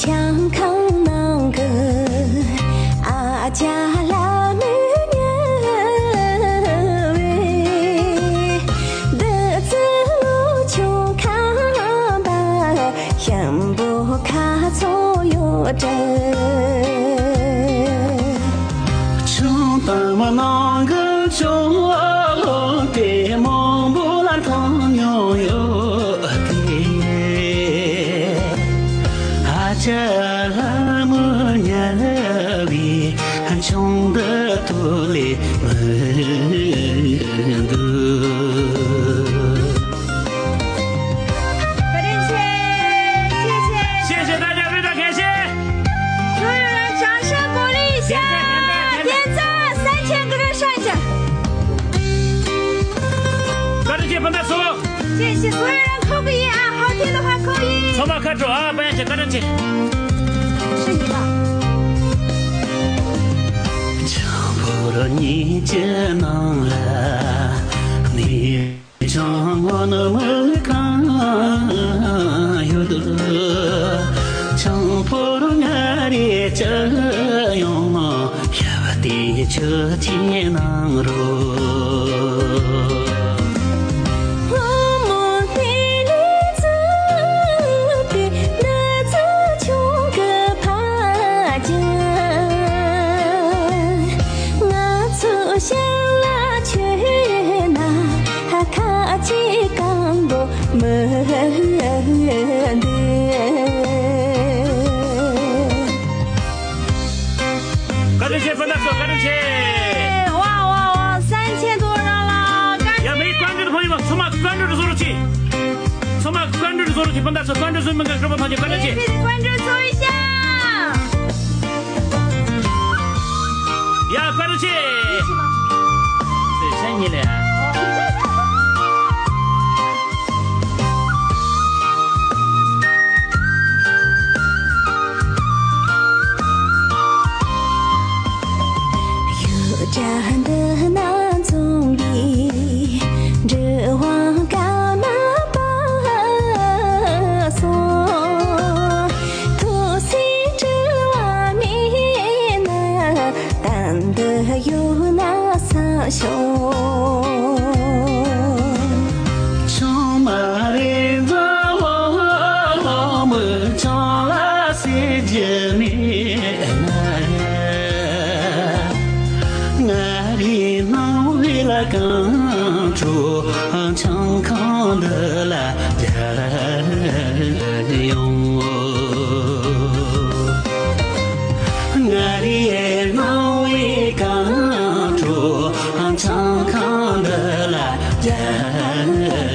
强康能个阿家拉女人喂，得子路穷看吧，想不卡左右着。穷当么那个穷的梦不烂汤牛有的，阿家拉么年里，穷的多嘞门的。谢谢所有人扣个一啊，好听的话扣一。从马可住啊，不要去，赶紧去。是你吧？强迫了你艰难了，你让我那么干有的，强迫了我的这样也的这艰难路。想啦却那卡起刚不门的，赶紧去，分大手，赶紧去！哇，3000多人了！也没关注的朋友们，从马关注的速度去，从马关注的速度去，分大手，关注水门跟直播同学，赶紧去！关注搜一下。呀，关注去！谁你嘞？有站的南总理，这往干嘛把送？土西这瓦面那担得有那三兄。更住强康的来人用，我的脑为更住强康的来人。